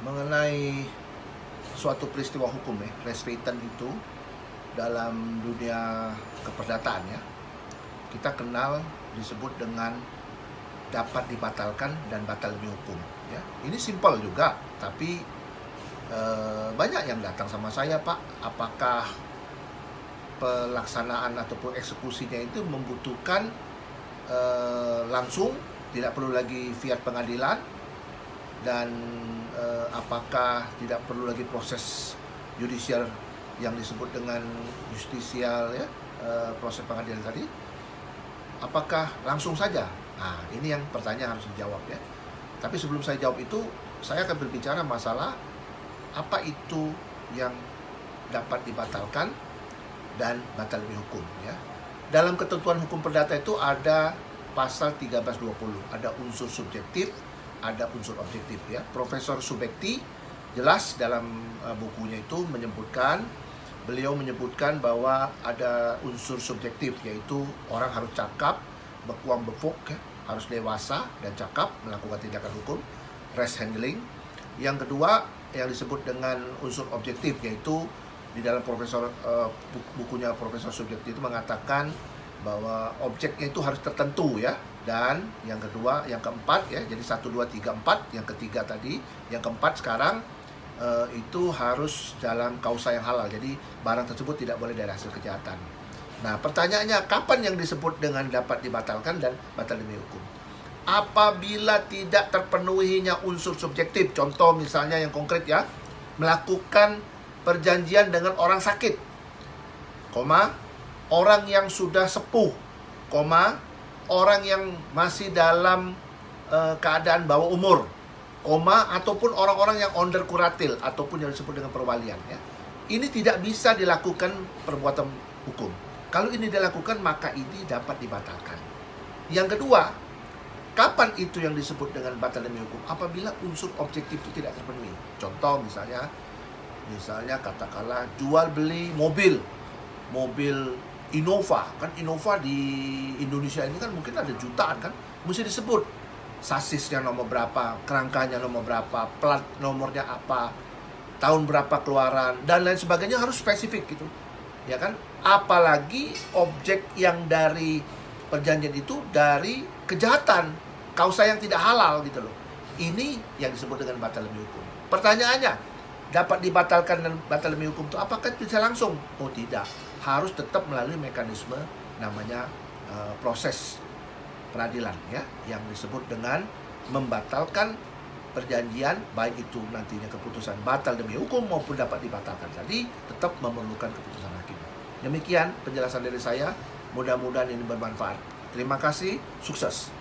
mengenai suatu peristiwa hukum ya, res patent itu dalam dunia keperdataan ya, kita kenal disebut dengan dapat dibatalkan dan batal demi hukum ya. Ini simpel juga, tapi banyak yang datang sama saya, Pak, apakah pelaksanaan ataupun eksekusinya itu membutuhkan langsung, tidak perlu lagi fiat pengadilan, dan apakah tidak perlu lagi proses judicial yang disebut dengan justisial ya, proses pengadilan tadi, apakah langsung saja? Nah, ini yang pertanyaan harus dijawab ya. Tapi sebelum saya jawab itu, saya akan berbicara masalah apa itu yang dapat dibatalkan dan batal demi hukum ya. Dalam ketentuan hukum perdata itu ada pasal 1320, ada unsur subjektif, ada unsur objektif ya. Profesor Subekti jelas dalam bukunya itu beliau menyebutkan bahwa ada unsur subjektif, yaitu orang harus cakap, bekuang befuk ya, harus dewasa dan cakap melakukan tindakan hukum, rash handling. Yang kedua yang disebut dengan unsur objektif, yaitu di dalam bukunya Profesor Subekti itu mengatakan bahwa objeknya itu harus tertentu ya. Dan yang kedua, yang keempat ya, jadi 1, 2, 3, 4, yang ketiga tadi, yang keempat sekarang itu harus dalam kausa yang halal, jadi barang tersebut tidak boleh dari hasil kejahatan. Nah, pertanyaannya, kapan yang disebut dengan dapat dibatalkan dan batal demi hukum? Apabila tidak terpenuhinya unsur subjektif, contoh misalnya yang konkret ya, melakukan perjanjian dengan orang sakit, orang yang sudah sepuh, orang yang masih dalam keadaan bawah umur, ataupun orang-orang yang onder kuratil ataupun yang disebut dengan perwalian ya. Ini tidak bisa dilakukan perbuatan hukum. Kalau ini dilakukan, maka ini dapat dibatalkan. Yang kedua, kapan itu yang disebut dengan batal demi hukum? Apabila unsur objektif itu tidak terpenuhi. Contoh misalnya katakanlah jual beli mobil Innova, kan Innova di Indonesia ini kan mungkin ada jutaan kan, mesti disebut sasisnya nomor berapa, kerangkanya nomor berapa, plat nomornya apa, tahun berapa keluaran, dan lain sebagainya, harus spesifik gitu ya kan. Apalagi objek yang dari perjanjian itu dari kejahatan, kausa yang tidak halal gitu loh. Ini yang disebut dengan batal demi hukum. Pertanyaannya, dapat dibatalkan dan batal demi hukum itu apakah bisa langsung? Oh tidak, harus tetap melalui mekanisme namanya proses peradilan ya, yang disebut dengan membatalkan perjanjian, baik itu nantinya keputusan batal demi hukum maupun dapat dibatalkan tadi, tetap memerlukan keputusan hakim. Demikian penjelasan dari saya, mudah-mudahan ini bermanfaat. Terima kasih, sukses.